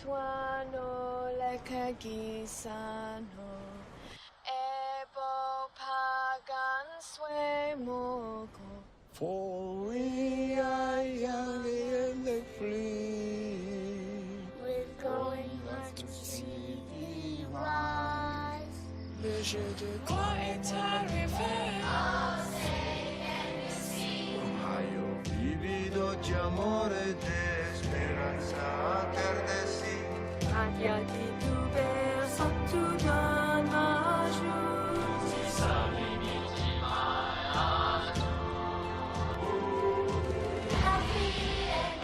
Tuano lekagisano ebo pagan swe moko For we are young and free. we're going to see thee rise. Planetary fair. Ohio, vivido di amore e speranza atardeci. Agnati tu ver sottudan maju. Happy and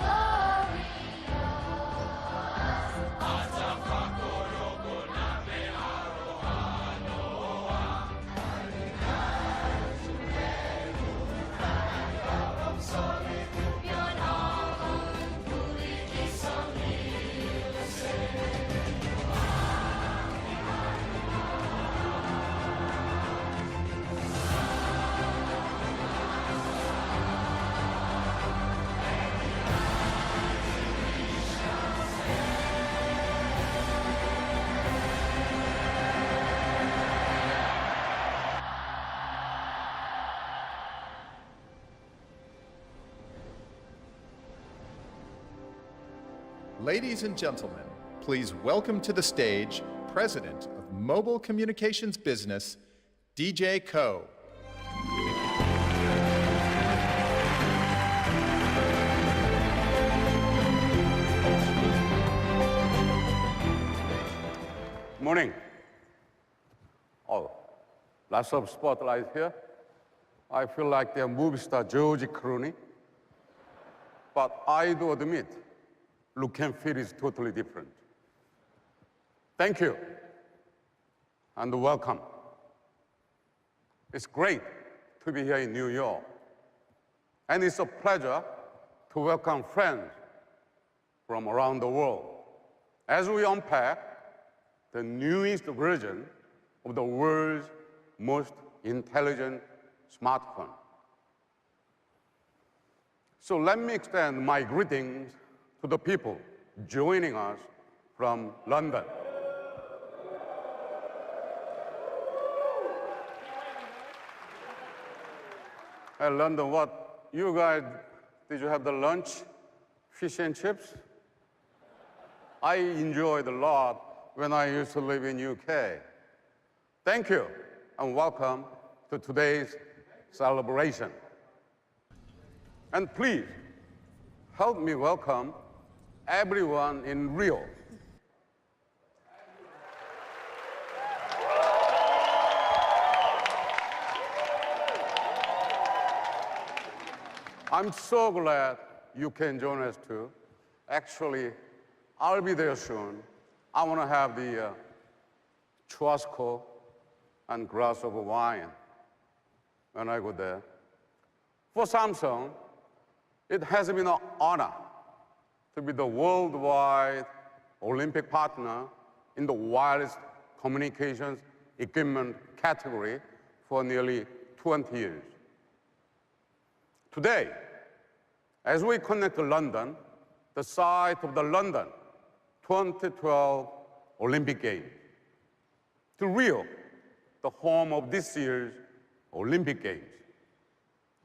Ladies and gentlemen, please welcome to the stage President of Mobile Communications Business, DJ Ko. Morning. Oh, lots of spotlight here. I feel like they're movie star George Clooney. But I do admit, look and feel is totally different. Thank you, and welcome. It's great to be here in New York. And it's a pleasure to welcome friends from around the world as we unpack the newest version of the world's most intelligent smartphone. So let me extend my greetings to the people joining us from London. Hey, London, what, you guys, did you have the lunch? Fish and chips? I enjoyed a lot when I used to live in UK. Thank you, and welcome to today's celebration. And please, help me welcome everyone in Rio. I'm so glad you can join us too. Actually, I'll be there soon. I want to have the churrasco and glass of wine when I go there. For Samsung, it has been an honor to be the worldwide Olympic partner in the wireless communications equipment category for nearly 20 years. Today, as we connect to London, the site of the London 2012 Olympic Games, to Rio, the home of this year's Olympic Games,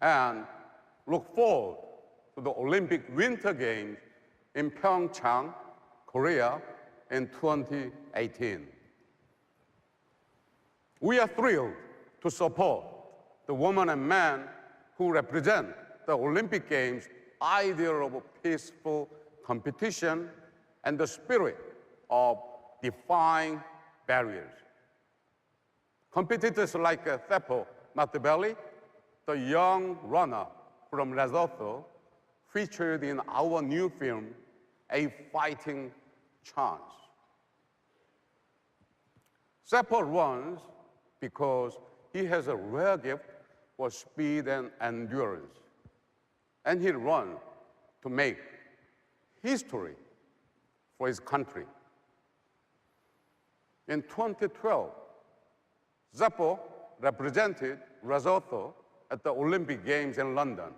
and look forward to the Olympic Winter Games in Pyeongchang, Korea in 2018. We are thrilled to support the women and men who represent the Olympic Games' idea of peaceful competition and the spirit of defying barriers. Competitors like Seppo Mattebelli, the young runner from Lesotho, featured in our new film, A Fighting Chance. Seppo runs because he has a rare gift for speed and endurance. And he runs to make history for his country. In 2012, Seppo represented Lesotho at the Olympic Games in London.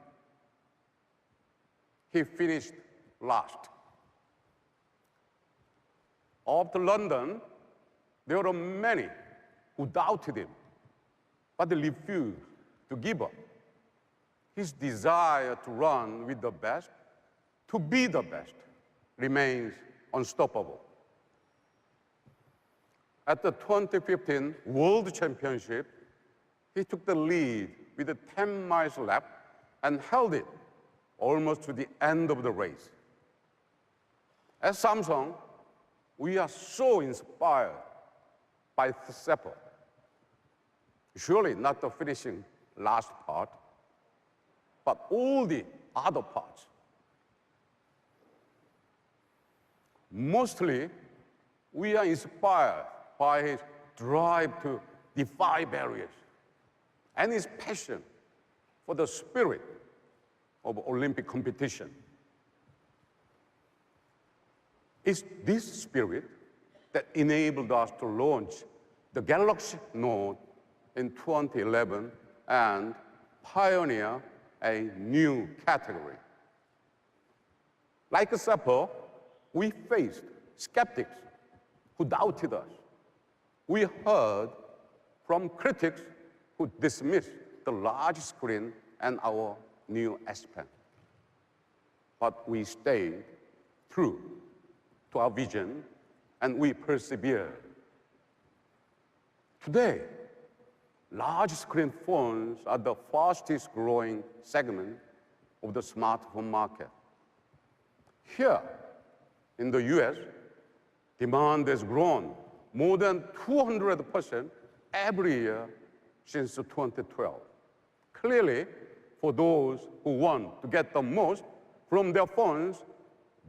He finished last. After London, there were many who doubted him, but they refused to give up. His desire to run with the best, to be the best, remains unstoppable. At the 2015 World Championship, he took the lead with a 10 miles lap and held it almost to the end of the race. At Samsung, we are so inspired by Seppo. Surely not the finishing last part, but all the other parts. Mostly, we are inspired by his drive to defy barriers and his passion for the spirit of Olympic competition. It's this spirit that enabled us to launch the Galaxy Note in 2011 and pioneer a new category. Like Seppo, we faced skeptics who doubted us. We heard from critics who dismissed the large screen and our new S Pen. But we stayed true to our vision and we persevered. Today, large screen phones are the fastest growing segment of the smartphone market. Here in the US, demand has grown more than 200% every year since 2012. Clearly, for those who want to get the most from their phones,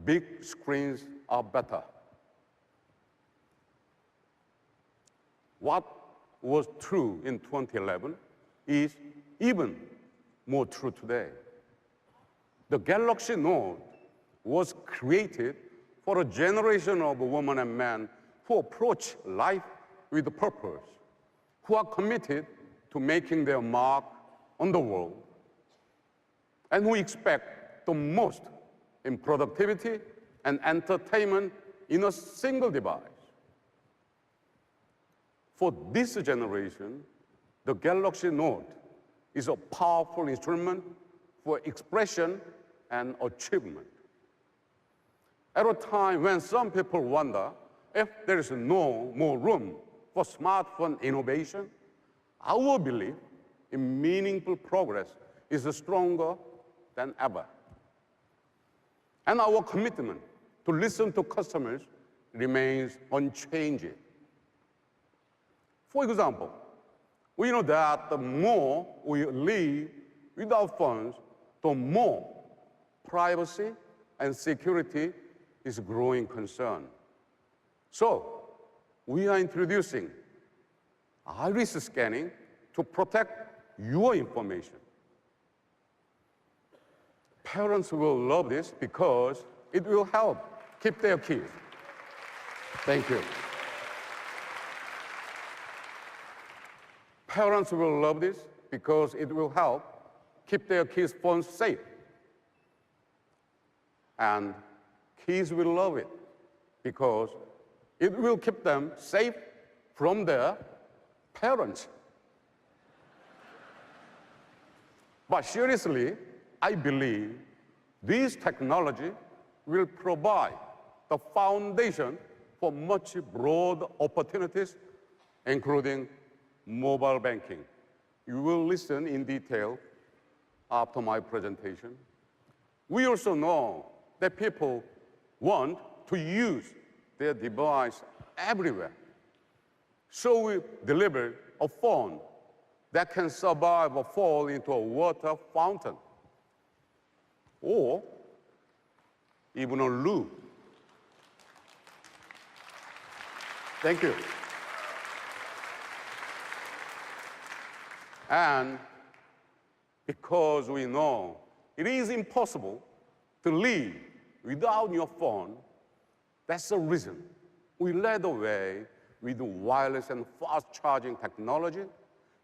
big screens are better. What was true in 2011 is even more true today. The Galaxy Note was created for a generation of women and men who approach life with purpose, who are committed to making their mark on the world, and who expect the most in productivity and entertainment in a single device. For this generation, the Galaxy Note is a powerful instrument for expression and achievement. At a time when some people wonder if there is no more room for smartphone innovation, our belief in meaningful progress is stronger than ever. And our commitment to listen to customers remains unchanged. For example, we know that the more we live with our phones, the more privacy and security is a growing concern. So, we are introducing iris scanning to protect your information. Parents will love this because it will help keep their kids. Thank you. Parents will love this because it will help keep their kids' phones safe. And kids will love it because it will keep them safe from their parents. But seriously, I believe this technology will provide the foundation for much broader opportunities, including mobile banking. You will listen in detail after my presentation. We also know that people want to use their device everywhere. So we delivered a phone that can survive a fall into a water fountain or even a loo. Thank you. And because we know it is impossible to live without your phone, that's the reason we led the way with wireless and fast charging technology,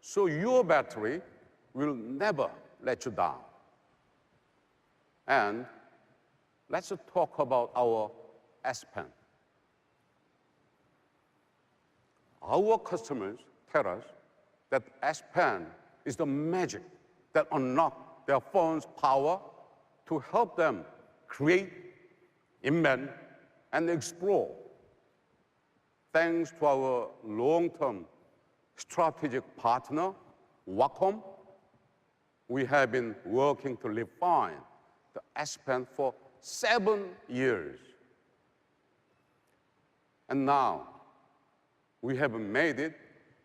so your battery will never let you down. And let's talk about our S Pen. our customers tell us that S Pen is the magic that unlocks their phone's power to help them create, invent, and explore. Thanks to our long-term strategic partner, Wacom, we have been working to refine the S Pen for 7 years. And now, we have made it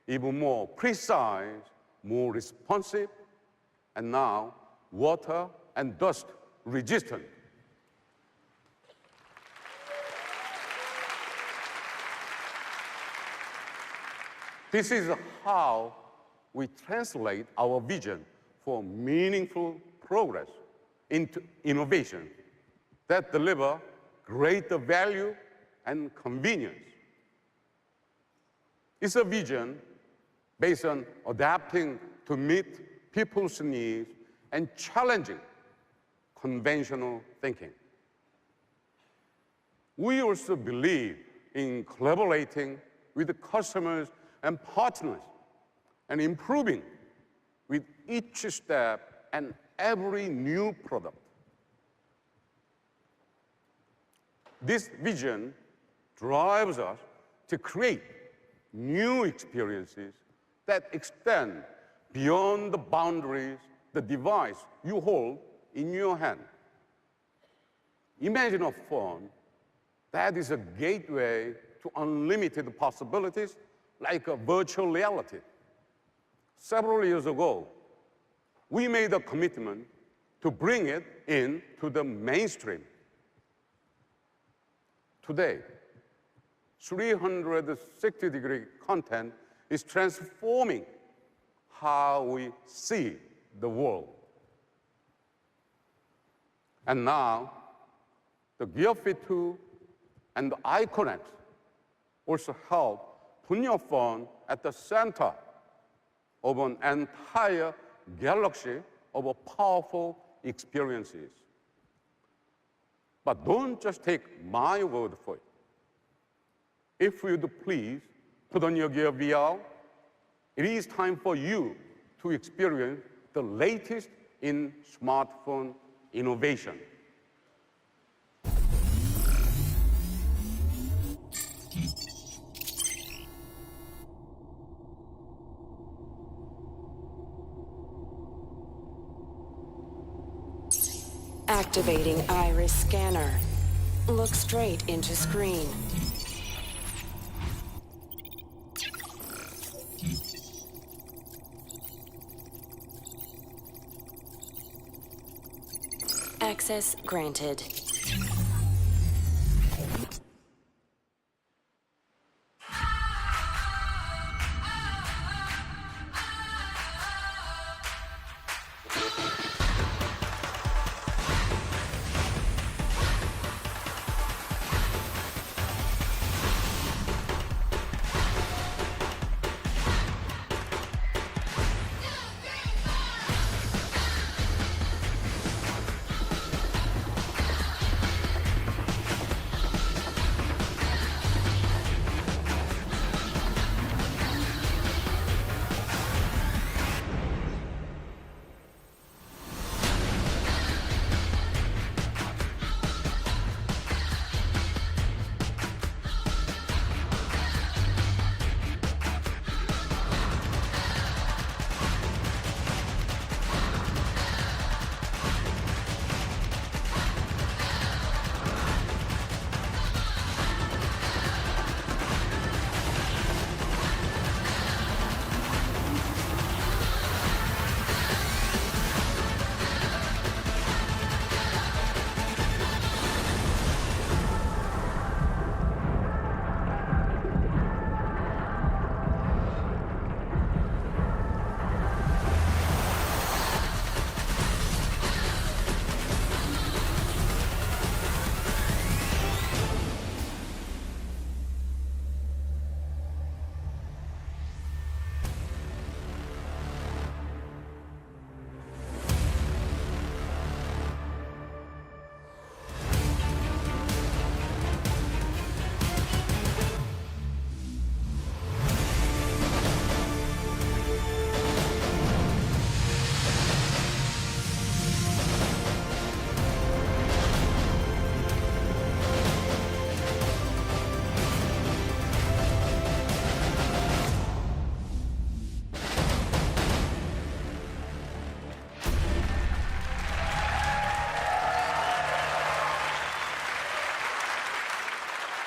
even more precise, more responsive, and now water and dust resistant. This is how we translate our vision for meaningful progress into innovation that deliver greater value and convenience. It's a vision based on adapting to meet people's needs and challenging conventional thinking. We also believe in collaborating with the customers and partners and improving with each step and every new product. This vision drives us to create new experiences that extend beyond the boundaries the device you hold in your hand. Imagine a phone that is a gateway to unlimited possibilities like a virtual reality. Several years ago, we made a commitment to bring it into the mainstream. Today, 360-degree content is transforming how we see the world. And now, the Gear Fit 2 and the iConnect also help put your phone at the center of an entire galaxy of powerful experiences. But don't just take my word for it. If you'd please put on your Gear VR, it is time for you to experience the latest in smartphone innovation. Activating iris scanner. Look straight into screen. Access granted.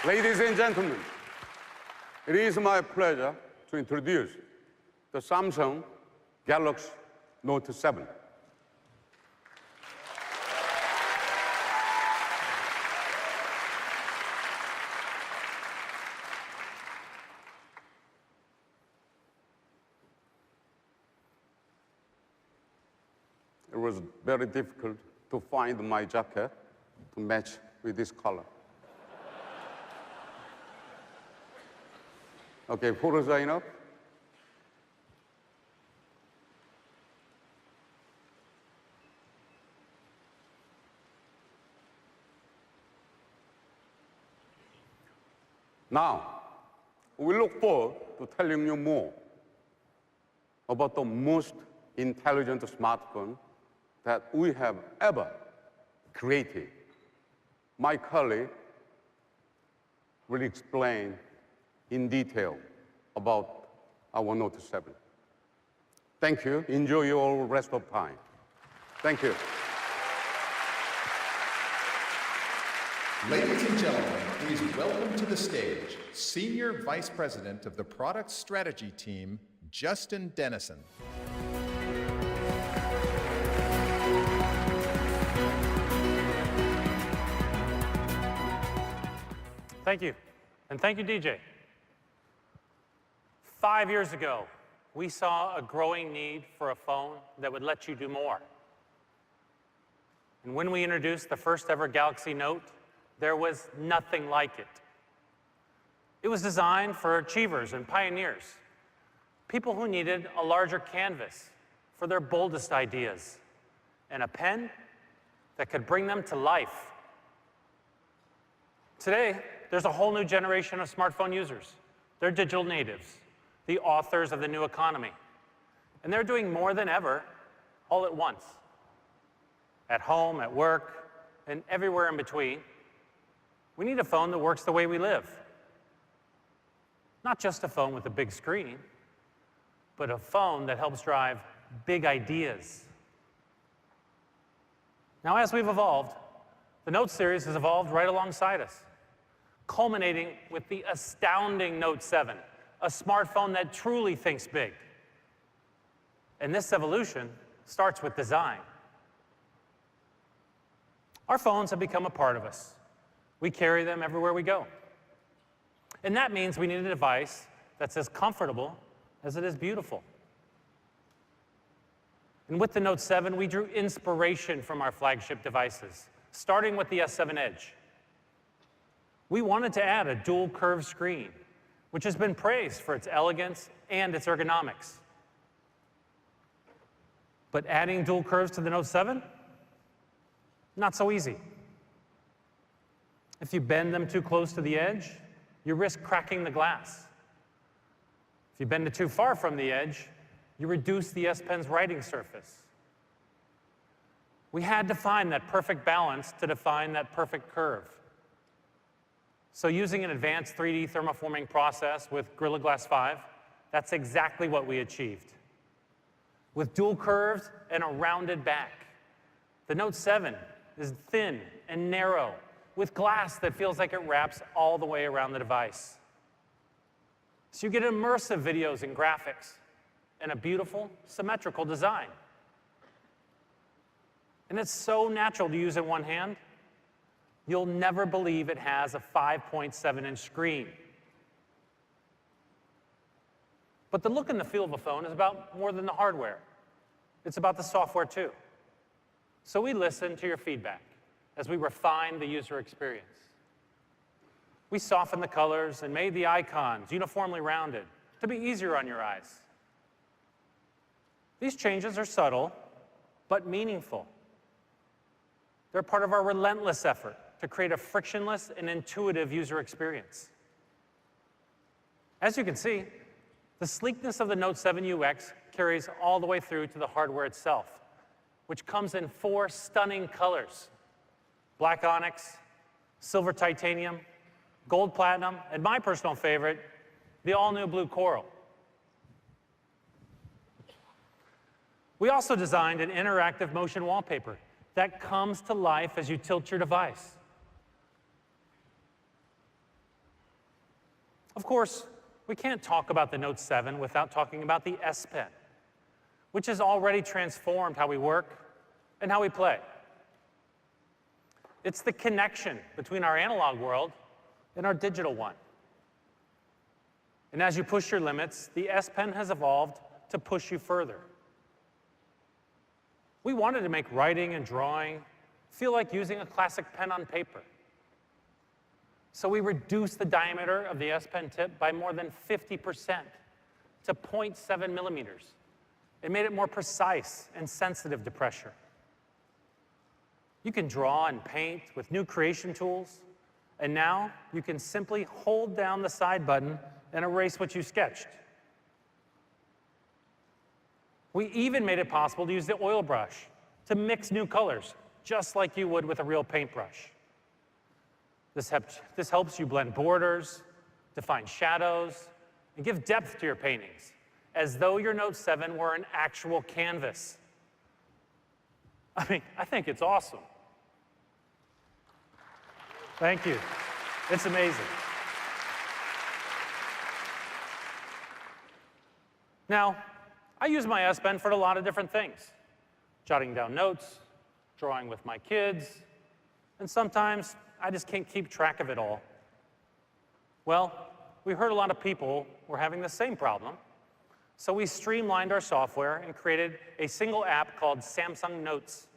Ladies and gentlemen, it is my pleasure to introduce the Samsung Galaxy Note 7. It was very difficult to find my jacket to match with this color. Okay, photo sign up. Now, we look forward to telling you more about the most intelligent smartphone that we have ever created. My colleague will explain in detail about our Note 7. Thank you. Enjoy your rest of time. Thank you. Ladies and gentlemen, please welcome to the stage Senior Vice President of the Product Strategy Team, Justin Dennison. Thank you. And thank you, DJ. 5 years ago, we saw a growing need for a phone that would let you do more. And when we introduced the first ever Galaxy Note, there was nothing like it. It was designed for achievers and pioneers, people who needed a larger canvas for their boldest ideas, and a pen that could bring them to life. Today, there's a whole new generation of smartphone users. They're digital natives, the authors of the new economy. And they're doing more than ever, all at once. At home, at work, and everywhere in between. We need a phone that works the way we live. Not just a phone with a big screen, but a phone that helps drive big ideas. Now, as we've evolved, the Note series has evolved right alongside us, culminating with the astounding Note 7, a smartphone that truly thinks big. And this evolution starts with design. Our phones have become a part of us. We carry them everywhere we go. And that means we need a device that's as comfortable as it is beautiful. And with the Note 7, we drew inspiration from our flagship devices, starting with the S7 Edge. We wanted to add a dual curved screen, which has been praised for its elegance and its ergonomics. But adding dual curves to the Note 7? Not so easy. If you bend them too close to the edge, you risk cracking the glass. If you bend it too far from the edge, you reduce the S Pen's writing surface. We had to find that perfect balance to define that perfect curve. So using an advanced 3D thermoforming process with Gorilla Glass 5, that's exactly what we achieved. With dual curves and a rounded back, the Note 7 is thin and narrow, with glass that feels like it wraps all the way around the device. So you get immersive videos and graphics, and a beautiful, symmetrical design. And it's so natural to use in one hand, you'll never believe it has a 5.7-inch screen. But the look and the feel of a phone is about more than the hardware. It's about the software too. So we listened to your feedback as we refined the user experience. We softened the colors and made the icons uniformly rounded to be easier on your eyes. These changes are subtle, but meaningful. They're part of our relentless effort to create a frictionless and intuitive user experience. As you can see, the sleekness of the Note 7 UX carries all the way through to the hardware itself, which comes in 4 stunning colors: black onyx, silver titanium, gold platinum, and my personal favorite, the all-new blue coral. We also designed an interactive motion wallpaper that comes to life as you tilt your device. Of course, we can't talk about the Note 7 without talking about the S Pen, which has already transformed how we work and how we play. It's the connection between our analog world and our digital one. And as you push your limits, the S Pen has evolved to push you further. We wanted to make writing and drawing feel like using a classic pen on paper. So we reduced the diameter of the S Pen tip by more than 50% to 0.7 millimeters. It made it more precise and sensitive to pressure. You can draw and paint with new creation tools, and now you can simply hold down the side button and erase what you sketched. We even made it possible to use the oil brush to mix new colors, just like you would with a real paintbrush. This helps you blend borders, define shadows, and give depth to your paintings, as though your Note 7 were an actual canvas. I mean, I think it's awesome. Thank you. It's amazing. Now, I use my S Pen for a lot of different things. Jotting down notes, drawing with my kids, and sometimes I just can't keep track of it all. Well, we heard a lot of people were having the same problem, so we streamlined our software and created a single app called Samsung Notes.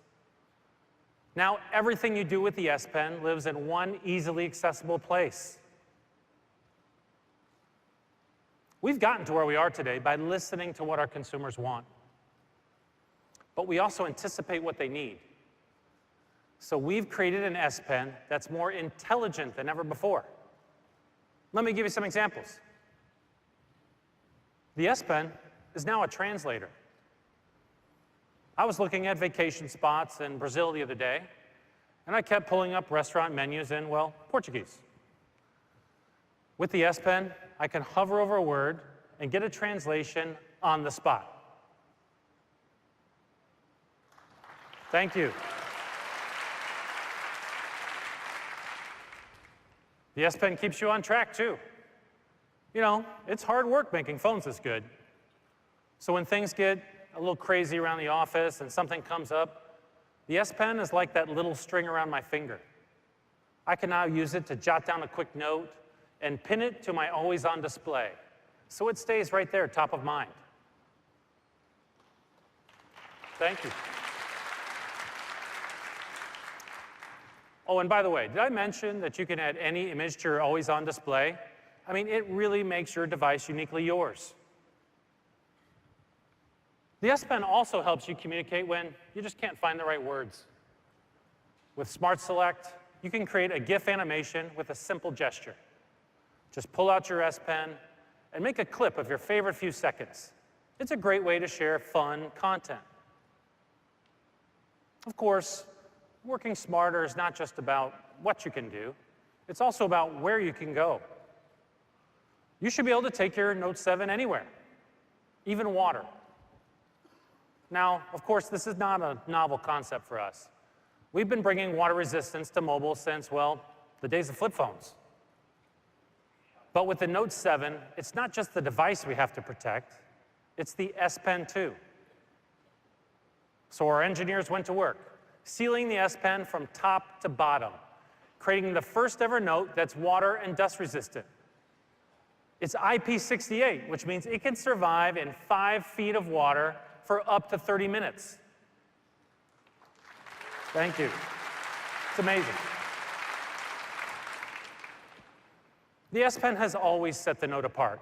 Now, everything you do with the S Pen lives in one easily accessible place. We've gotten to where we are today by listening to what our consumers want. But we also anticipate what they need. So we've created an S Pen that's more intelligent than ever before. Let me give you some examples. The S Pen is now a translator. I was looking at vacation spots in Brazil the other day, and I kept pulling up restaurant menus in, well, Portuguese. With the S Pen, I can hover over a word and get a translation on the spot. Thank you. The S Pen keeps you on track, too. You know, it's hard work making phones this good. So when things get a little crazy around the office and something comes up, the S Pen is like that little string around my finger. I can now use it to jot down a quick note and pin it to my always-on display, so it stays right there, top of mind. Thank you. Oh, and by the way, did I mention that you can add any image to your always-on display? I mean, it really makes your device uniquely yours. The S Pen also helps you communicate when you just can't find the right words. With Smart Select, you can create a GIF animation with a simple gesture. Just pull out your S Pen and make a clip of your favorite few seconds. It's a great way to share fun content. Of course, working smarter is not just about what you can do, it's also about where you can go. You should be able to take your Note 7 anywhere, even water. Now, of course, this is not a novel concept for us. We've been bringing water resistance to mobile since, well, the days of flip phones. But with the Note 7, it's not just the device we have to protect, it's the S Pen too. So our engineers went to work, sealing the S Pen from top to bottom, creating the first ever note that's water and dust resistant. It's IP68, which means it can survive in 5 feet of water for up to 30 minutes. Thank you. It's amazing. The S Pen has always set the Note apart.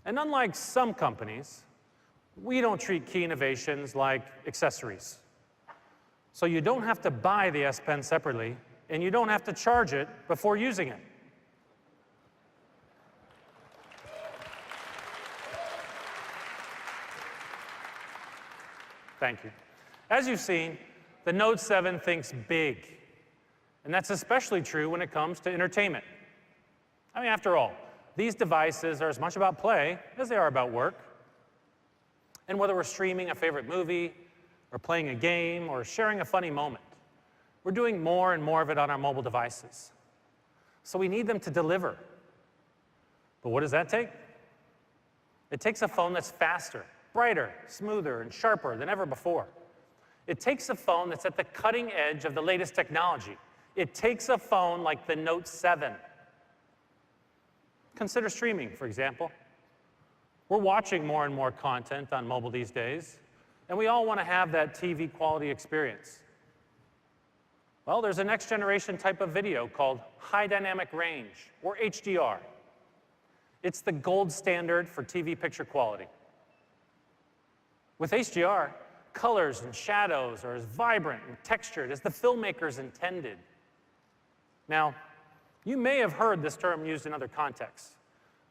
And unlike some companies, we don't treat key innovations like accessories. So you don't have to buy the S Pen separately, and you don't have to charge it before using it. Thank you. As you've seen, the Note 7 thinks big. And that's especially true when it comes to entertainment. I mean, after all, these devices are as much about play as they are about work. And whether we're streaming a favorite movie, or playing a game, or sharing a funny moment, we're doing more and more of it on our mobile devices. So we need them to deliver. But what does that take? It takes a phone that's faster, brighter, smoother, and sharper than ever before. It takes a phone that's at the cutting edge of the latest technology. It takes a phone like the Note 7. Consider streaming, for example. We're watching more and more content on mobile these days, and we all want to have that TV quality experience. Well, there's a next generation type of video called high dynamic range, or HDR. It's the gold standard for TV picture quality. With HDR, colors and shadows are as vibrant and textured as the filmmakers intended. Now, you may have heard this term used in other contexts,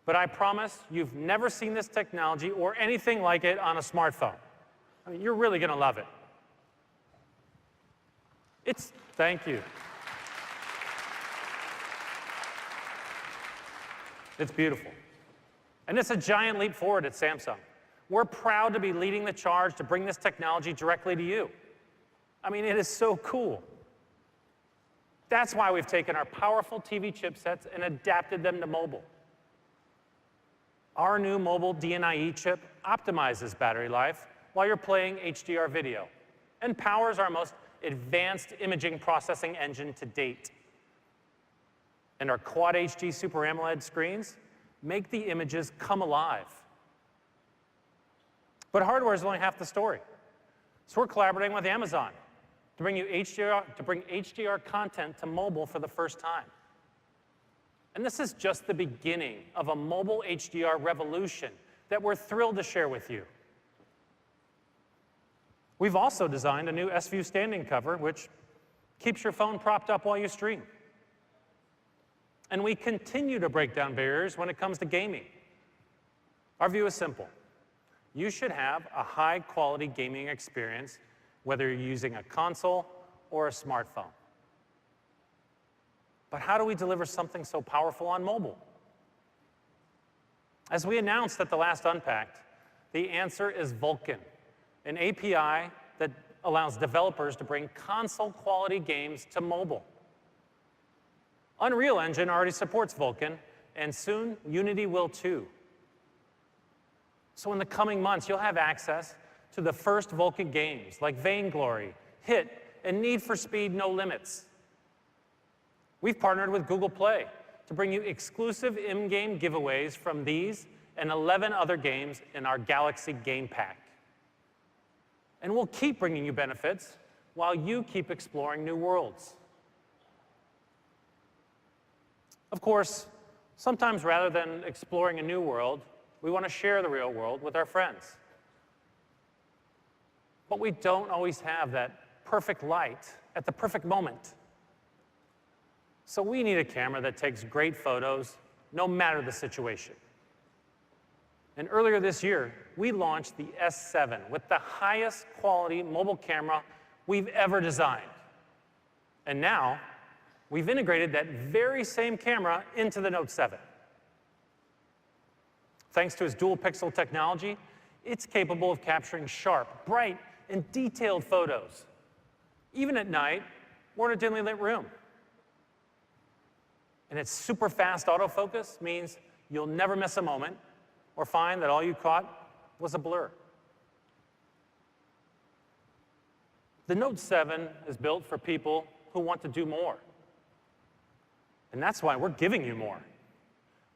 but I promise you've never seen this technology or anything like it on a smartphone. I mean, you're really going to love it. Thank you. It's beautiful. And it's a giant leap forward at Samsung. We're proud to be leading the charge to bring this technology directly to you. I mean, it is so cool. That's why we've taken our powerful TV chipsets and adapted them to mobile. Our new mobile DNIE chip optimizes battery life while you're playing HDR video and powers our most advanced imaging processing engine to date. And our Quad HD Super AMOLED screens make the images come alive. But hardware is only half the story. So we're collaborating with Amazon to bring HDR content to mobile for the first time. And this is just the beginning of a mobile HDR revolution that we're thrilled to share with you. We've also designed a new S-View standing cover, which keeps your phone propped up while you stream. And we continue to break down barriers when it comes to gaming. Our view is simple. You should have a high-quality gaming experience, whether you're using a console or a smartphone. But how do we deliver something so powerful on mobile? As we announced at the last Unpacked, the answer is Vulkan, an API that allows developers to bring console-quality games to mobile. Unreal Engine already supports Vulkan, and soon Unity will too. So in the coming months, you'll have access to the first Vulkan games like Vainglory, Hit, and Need for Speed No Limits. We've partnered with Google Play to bring you exclusive in-game giveaways from these and 11 other games in our Galaxy Game Pack. And we'll keep bringing you benefits while you keep exploring new worlds. Of course, sometimes rather than exploring a new world, we want to share the real world with our friends. But we don't always have that perfect light at the perfect moment. So we need a camera that takes great photos, no matter the situation. And earlier this year, we launched the S7 with the highest quality mobile camera we've ever designed. And now, we've integrated that very same camera into the Note 7. Thanks to its dual pixel technology, it's capable of capturing sharp, bright, and detailed photos, even at night or in a dimly lit room. And its super fast autofocus means you'll never miss a moment or find that all you caught was a blur. The Note 7 is built for people who want to do more. And that's why we're giving you more.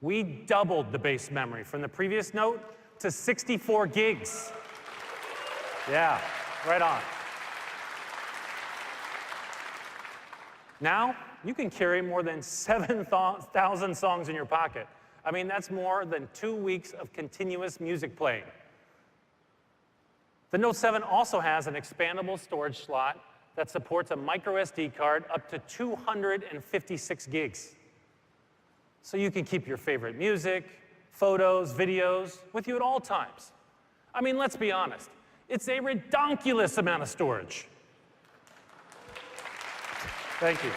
We doubled the base memory from the previous Note to 64 gigs. Yeah, right on. Now, you can carry more than 7,000 songs in your pocket. I mean, that's more than 2 weeks of continuous music playing. The Note 7 also has an expandable storage slot that supports a micro SD card up to 256 gigs. So you can keep your favorite music, photos, videos with you at all times. I mean, let's be honest, it's a redonkulous amount of storage. Thank you.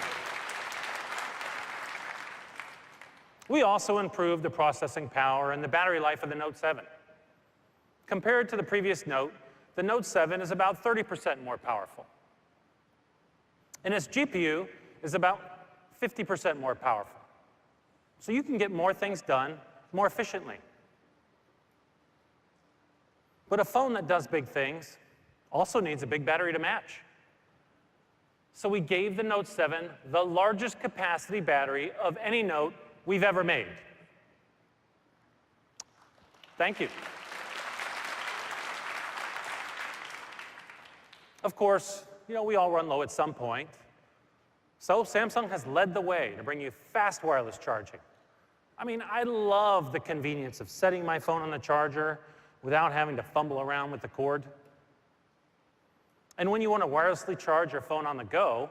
We also improved the processing power and the battery life of the Note 7. Compared to the previous Note, the Note 7 is about 30% more powerful. And its GPU is about 50% more powerful. So you can get more things done more efficiently. But a phone that does big things also needs a big battery to match. So we gave the Note 7 the largest capacity battery of any Note we've ever made. Thank you. Of course, we all run low at some point. So Samsung has led the way to bring you fast wireless charging. I mean, I love the convenience of setting my phone on the charger without having to fumble around with the cord. And when you want to wirelessly charge your phone on the go,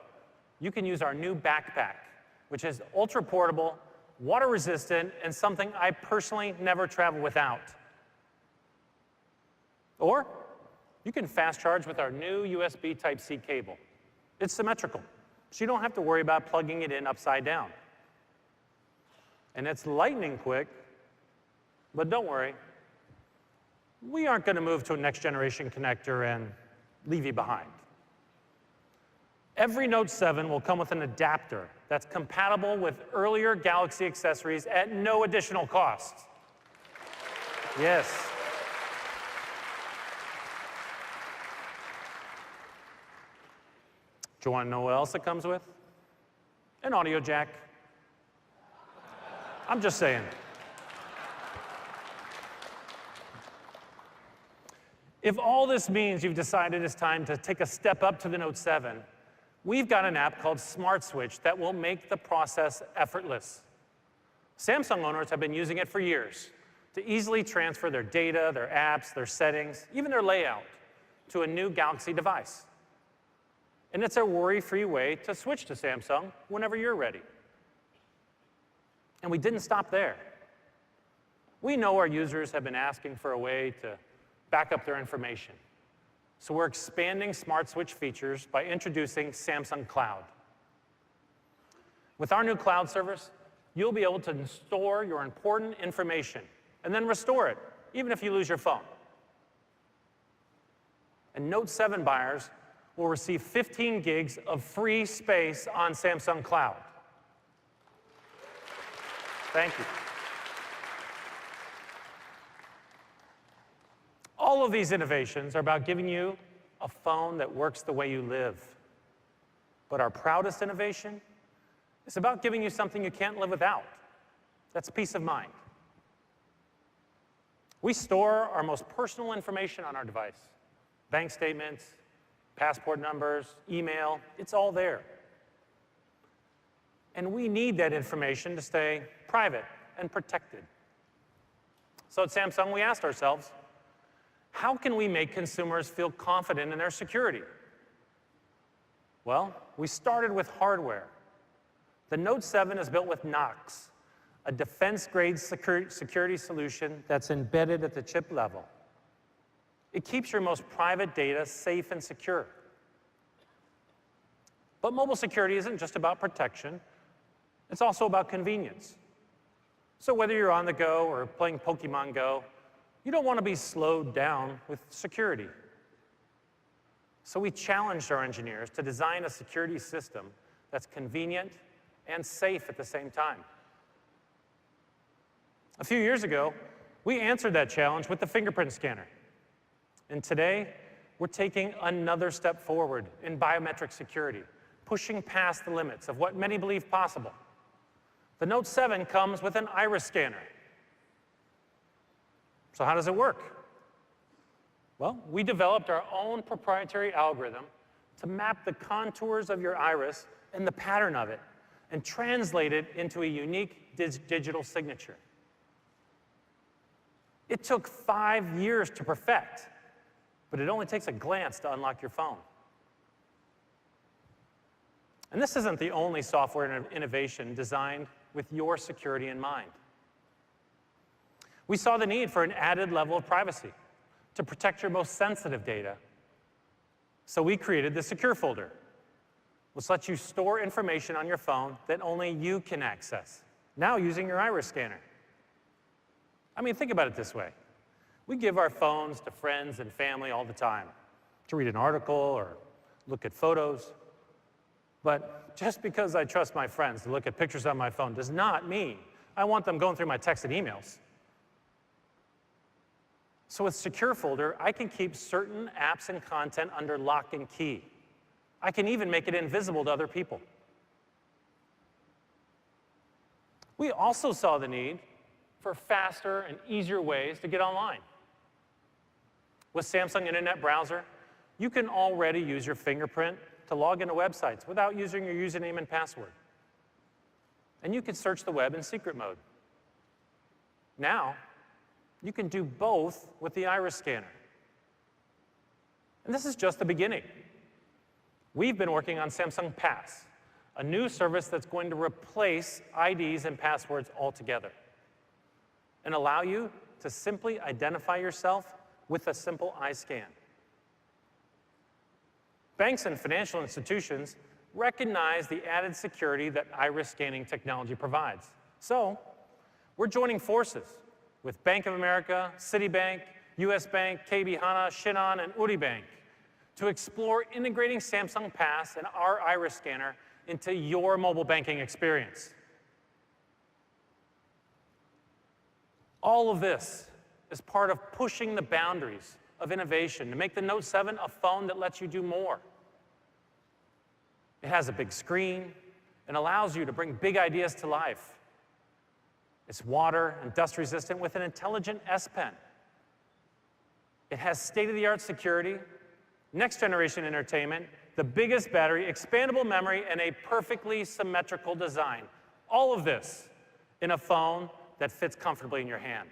you can use our new backpack, which is ultra portable, water resistant, and something I personally never travel without. Or you can fast charge with our new USB Type-C cable. It's symmetrical, so you don't have to worry about plugging it in upside down. And it's lightning quick, but don't worry. We aren't going to move to a next generation connector and leave you behind. Every Note 7 will come with an adapter that's compatible with earlier Galaxy accessories at no additional cost. Yes. Do you want to know what else it comes with? An audio jack. I'm just saying. If all this means you've decided it's time to take a step up to the Note 7, we've got an app called Smart Switch that will make the process effortless. Samsung owners have been using it for years to easily transfer their data, their apps, their settings, even their layout to a new Galaxy device. And it's a worry-free way to switch to Samsung whenever you're ready. And we didn't stop there. We know our users have been asking for a way to back up their information. So we're expanding Smart Switch features by introducing Samsung Cloud. With our new cloud service, you'll be able to store your important information and then restore it, even if you lose your phone. And Note 7 buyers will receive 15 gigs of free space on Samsung Cloud. Thank you. All of these innovations are about giving you a phone that works the way you live. But our proudest innovation is about giving you something you can't live without. That's peace of mind. We store our most personal information on our device. Bank statements, passport numbers, email, it's all there. And we need that information to stay private and protected. So at Samsung, we asked ourselves, how can we make consumers feel confident in their security? Well, we started with hardware. The Note 7 is built with Knox, a defense-grade security solution that's embedded at the chip level. It keeps your most private data safe and secure. But mobile security isn't just about protection. It's also about convenience. So whether you're on the go or playing Pokemon Go, you don't want to be slowed down with security. So we challenged our engineers to design a security system that's convenient and safe at the same time. A few years ago, we answered that challenge with the fingerprint scanner. And today, we're taking another step forward in biometric security, pushing past the limits of what many believe possible. The Note 7 comes with an iris scanner. So how does it work? Well, we developed our own proprietary algorithm to map the contours of your iris and the pattern of it and translate it into a unique digital signature. It took 5 years to perfect, but it only takes a glance to unlock your phone. And this isn't the only software innovation designed with your security in mind. We saw the need for an added level of privacy to protect your most sensitive data. So we created the Secure folder, which lets you store information on your phone that only you can access, now using your iris scanner. I mean, think about it this way. We give our phones to friends and family all the time to read an article or look at photos. But just because I trust my friends to look at pictures on my phone does not mean I want them going through my texts and emails. So with Secure Folder, I can keep certain apps and content under lock and key. I can even make it invisible to other people. We also saw the need for faster and easier ways to get online. With Samsung Internet Browser, you can already use your fingerprint to log into websites without using your username and password. And you can search the web in secret mode. Now, you can do both with the iris scanner. And this is just the beginning. We've been working on Samsung Pass, a new service that's going to replace IDs and passwords altogether and allow you to simply identify yourself with a simple eye scan. Banks and financial institutions recognize the added security that iris scanning technology provides. So, we're joining forces with Bank of America, Citibank, US Bank, KB Hana, Shinhan, and Uri Bank to explore integrating Samsung Pass and our iris scanner into your mobile banking experience. All of this is part of pushing the boundaries of innovation to make the Note 7 a phone that lets you do more. It has a big screen and allows you to bring big ideas to life. It's water and dust resistant with an intelligent S Pen. It has state-of-the-art security, next-generation entertainment, the biggest battery, expandable memory, and a perfectly symmetrical design. All of this in a phone that fits comfortably in your hand.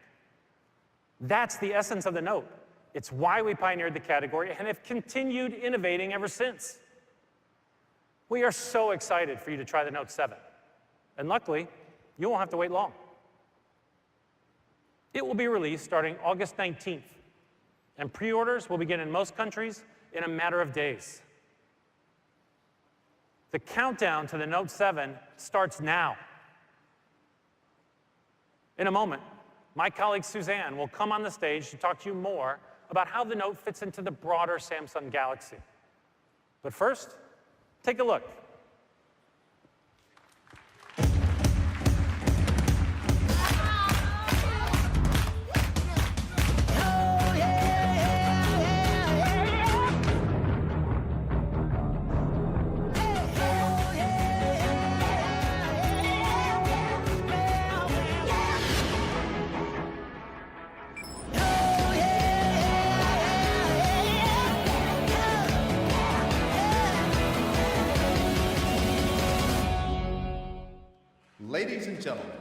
That's the essence of the Note. It's why we pioneered the category and have continued innovating ever since. We are so excited for you to try the Note 7. And luckily, you won't have to wait long. It will be released starting August 19th, and pre-orders will begin in most countries in a matter of days. The countdown to the Note 7 starts now. In a moment, my colleague Suzanne will come on the stage to talk to you more about how the Note fits into the broader Samsung Galaxy. But first, take a look. Ladies and gentlemen,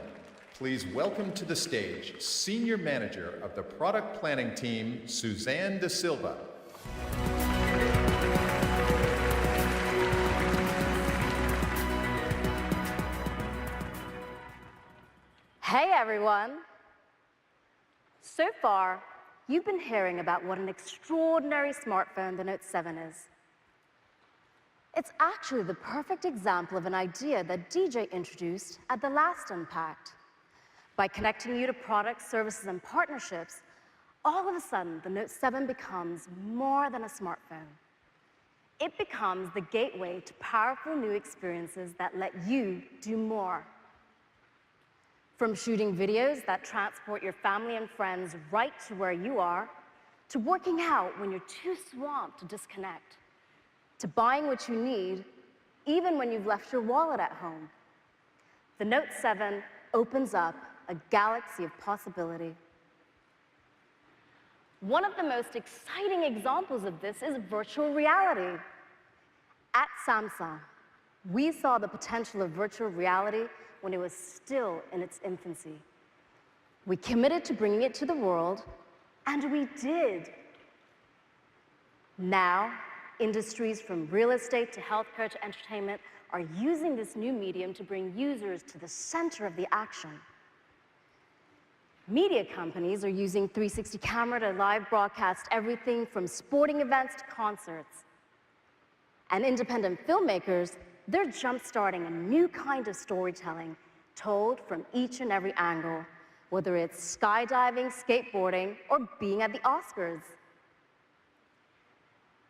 please welcome to the stage Senior Manager of the Product Planning Team, Suzanne Da Silva. Hey everyone! So far, you've been hearing about what an extraordinary smartphone the Note 7 is. It's actually the perfect example of an idea that DJ introduced at the last Unpacked. By connecting you to products, services, and partnerships, all of a sudden, the Note 7 becomes more than a smartphone. It becomes the gateway to powerful new experiences that let you do more. From shooting videos that transport your family and friends right to where you are, to working out when you're too swamped to disconnect, to buying what you need, even when you've left your wallet at home. The Note 7 opens up a galaxy of possibility. One of the most exciting examples of this is virtual reality. At Samsung, we saw the potential of virtual reality when it was still in its infancy. We committed to bringing it to the world, and we did. Now, industries from real estate to healthcare to entertainment are using this new medium to bring users to the center of the action. Media companies are using 360 camera to live broadcast everything from sporting events to concerts. And independent filmmakers, they're jump-starting a new kind of storytelling told from each and every angle, whether it's skydiving, skateboarding, or being at the Oscars.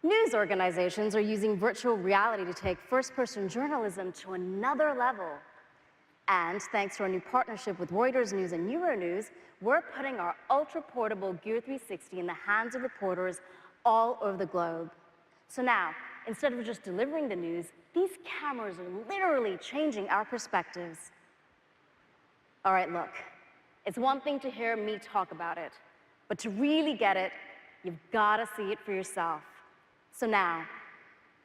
News organizations are using virtual reality to take first-person journalism to another level. And thanks to our new partnership with Reuters News and Euronews, we're putting our ultra-portable Gear 360 in the hands of reporters all over the globe. So now, instead of just delivering the news, these cameras are literally changing our perspectives. All right, look, it's one thing to hear me talk about it, but to really get it, you've got to see it for yourself. So now,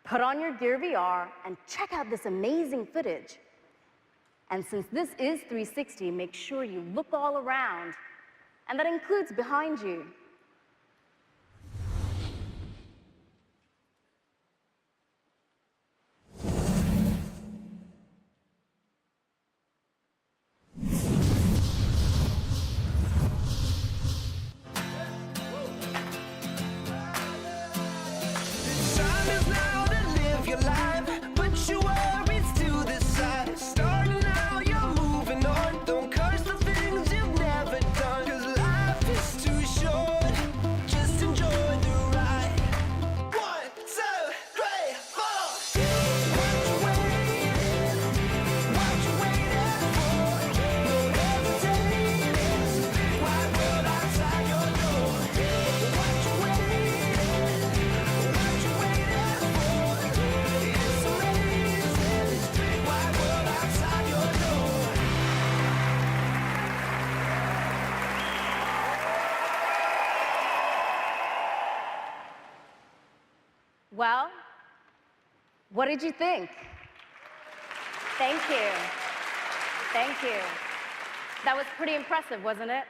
put on your Gear VR and check out this amazing footage. And since this is 360, make sure you look all around, and that includes behind you. Time is now to live your life. Put your worries to the side. Starting now, you're moving on. Don't curse the things you've never done. 'Cause life is too short. Just enjoy the ride. 1, 2, 3, 4. What you waiting? What you waiting for? No hesitating. Wide world outside your door. What you waiting? What you waiting for? It's amazing. Wide world outside your door. Well, what did you think? Thank you. Thank you. That was pretty impressive, wasn't it?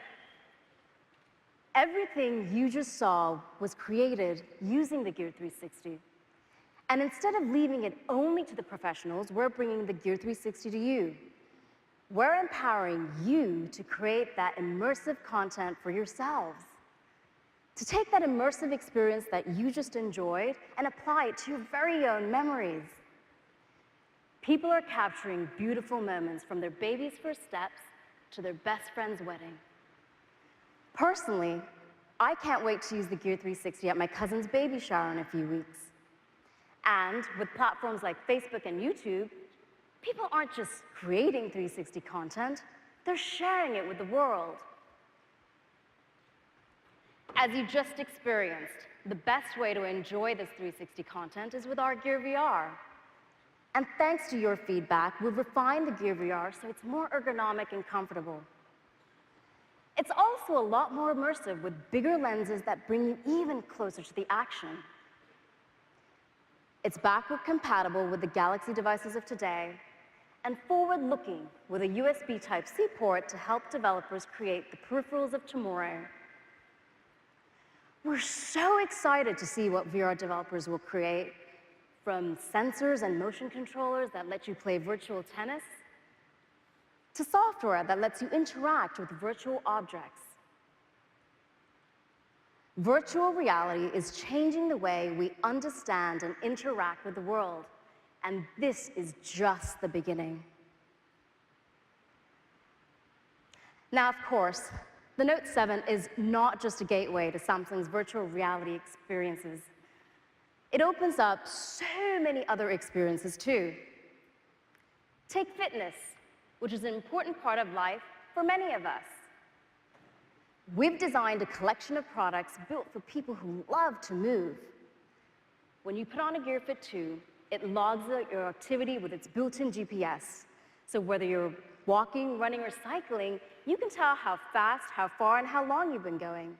Everything you just saw was created using the Gear 360. And instead of leaving it only to the professionals, we're bringing the Gear 360 to you. We're empowering you to create that immersive content for yourselves. To take that immersive experience that you just enjoyed and apply it to your very own memories. People are capturing beautiful moments from their baby's first steps to their best friend's wedding. Personally, I can't wait to use the Gear 360 at my cousin's baby shower in a few weeks. And with platforms like Facebook and YouTube, people aren't just creating 360 content, they're sharing it with the world. As you just experienced, the best way to enjoy this 360 content is with our Gear VR. And thanks to your feedback, we've refined the Gear VR so it's more ergonomic and comfortable. It's also a lot more immersive with bigger lenses that bring you even closer to the action. It's backward compatible with the Galaxy devices of today and forward-looking with a USB Type-C port to help developers create the peripherals of tomorrow. We're so excited to see what VR developers will create, from sensors and motion controllers that let you play virtual tennis, to software that lets you interact with virtual objects. Virtual reality is changing the way we understand and interact with the world, and this is just the beginning. Now, of course, the Note7 is not just a gateway to Samsung's virtual reality experiences. It opens up so many other experiences too. Take fitness, which is an important part of life for many of us. We've designed a collection of products built for people who love to move. When you put on a Gear Fit 2, it logs your activity with its built-in GPS. So whether you're walking, running, or cycling, you can tell how fast, how far, and how long you've been going.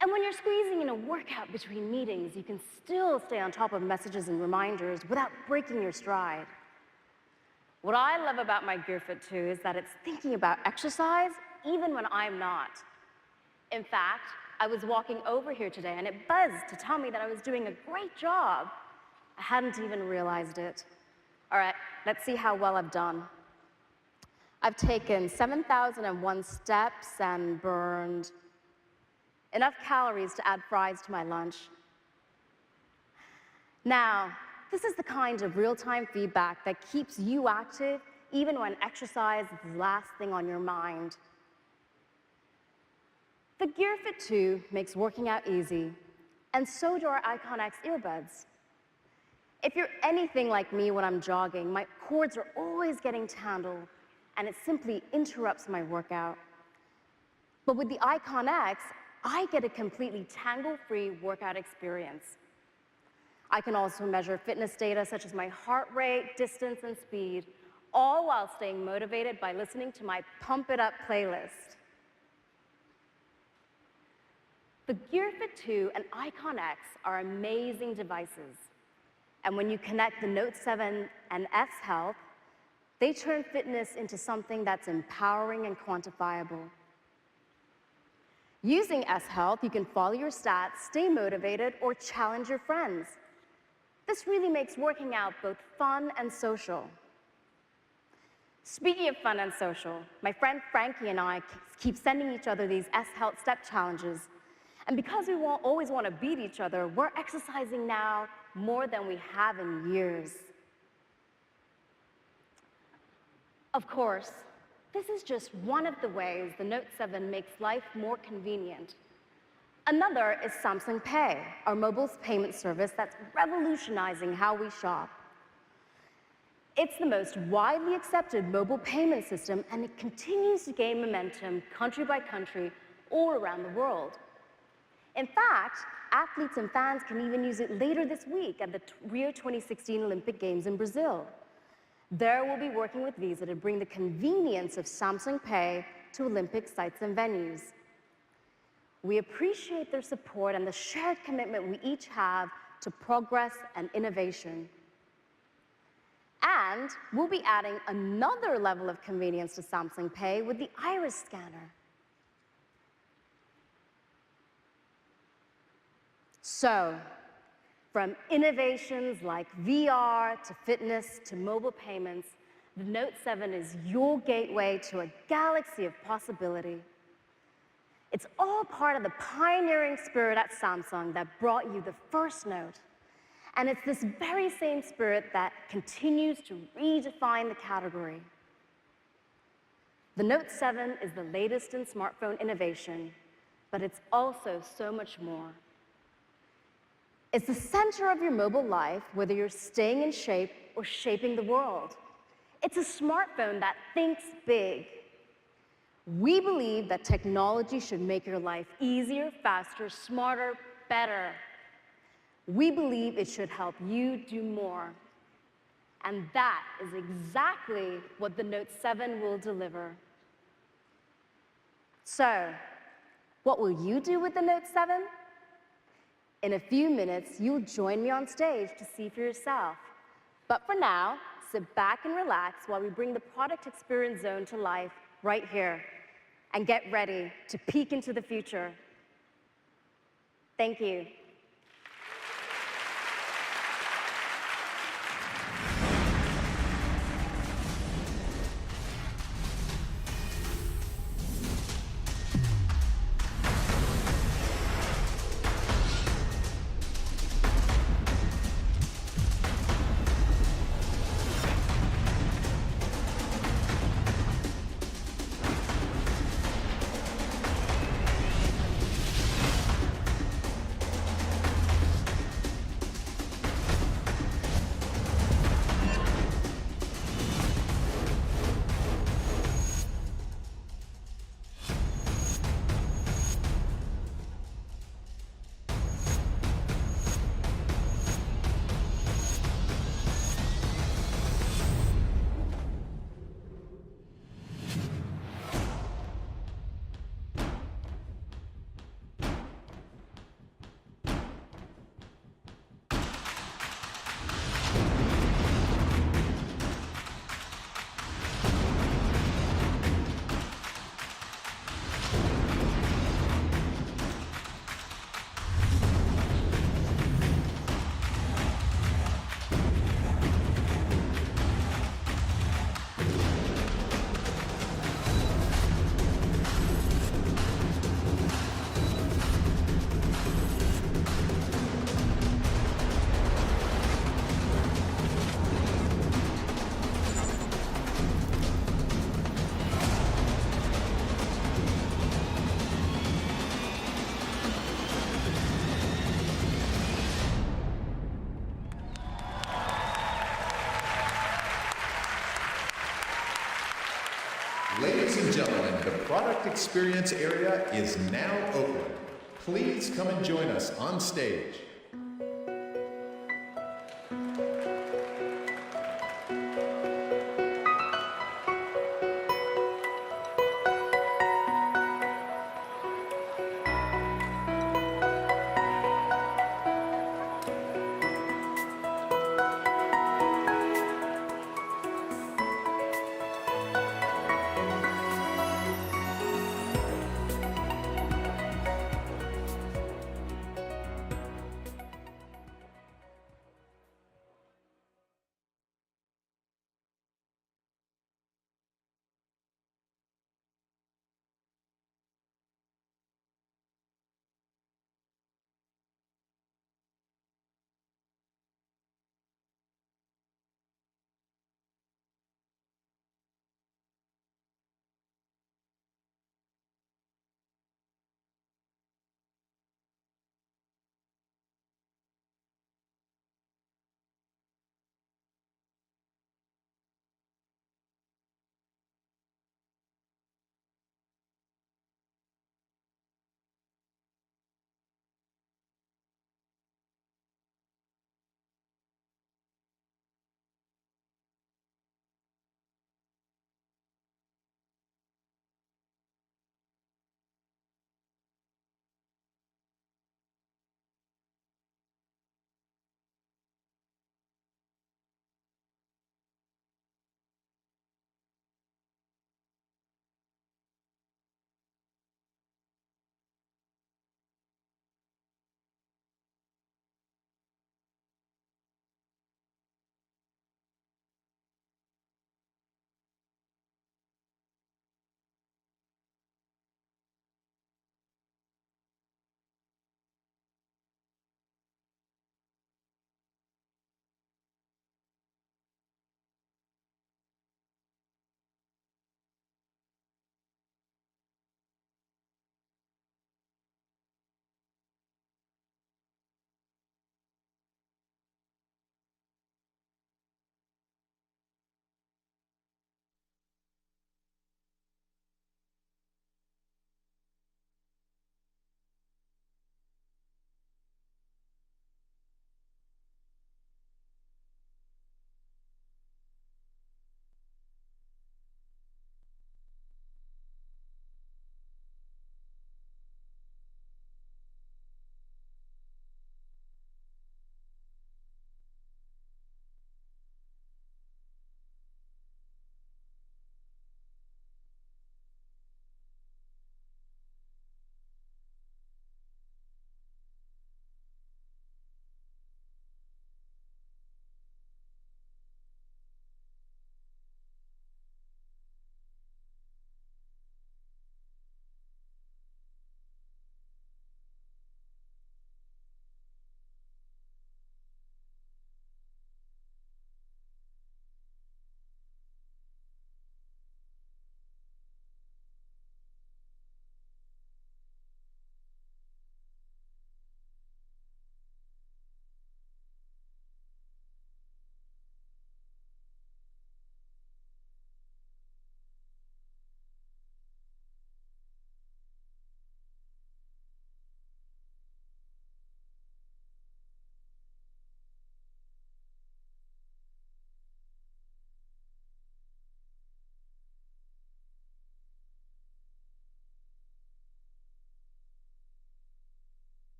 And when you're squeezing in a workout between meetings, you can still stay on top of messages and reminders without breaking your stride. What I love about my Gear Fit 2 is that it's thinking about exercise even when I'm not. In fact, I was walking over here today and it buzzed to tell me that I was doing a great job. I hadn't even realized it. All right, let's see how well I've done. I've taken 7,001 steps and burned enough calories to add fries to my lunch. Now, this is the kind of real-time feedback that keeps you active even when exercise is the last thing on your mind. The Gear Fit 2 makes working out easy, and so do our Icon X earbuds. If you're anything like me when I'm jogging, my cords are always getting tangled, and it simply interrupts my workout. But with the Icon X, I get a completely tangle-free workout experience. I can also measure fitness data such as my heart rate, distance, and speed, all while staying motivated by listening to my Pump It Up playlist. The Gear Fit 2 and Icon X are amazing devices. And when you connect the Note 7 and S Health, they turn fitness into something that's empowering and quantifiable. Using S Health, you can follow your stats, stay motivated, or challenge your friends. This really makes working out both fun and social. Speaking of fun and social, my friend Frankie and I keep sending each other these S Health step challenges. And because we always want to beat each other, we're exercising now more than we have in years. Of course, this is just one of the ways the Note 7 makes life more convenient. Another is Samsung Pay, our mobile payment service that's revolutionizing how we shop. It's the most widely accepted mobile payment system, and it continues to gain momentum country by country all around the world. In fact, athletes and fans can even use it later this week at the Rio 2016 Olympic Games in Brazil. There we'll be working with Visa to bring the convenience of Samsung Pay to Olympic sites and venues. We appreciate their support and the shared commitment we each have to progress and innovation. And we'll be adding another level of convenience to Samsung Pay with the iris scanner. So, from innovations like VR to fitness to mobile payments, the Note 7 is your gateway to a galaxy of possibility. It's all part of the pioneering spirit at Samsung that brought you the first Note. And it's this very same spirit that continues to redefine the category. The Note 7 is the latest in smartphone innovation, but it's also so much more. It's the center of your mobile life, whether you're staying in shape or shaping the world. It's a smartphone that thinks big. We believe that technology should make your life easier, faster, smarter, better. We believe it should help you do more. And that is exactly what the Note 7 will deliver. So, what will you do with the Note 7? In a few minutes, you'll join me on stage to see for yourself. But for now, sit back and relax while we bring the product experience zone to life right here. And get ready to peek into the future. Thank you. product experience area is now open. Please come and join us on stage.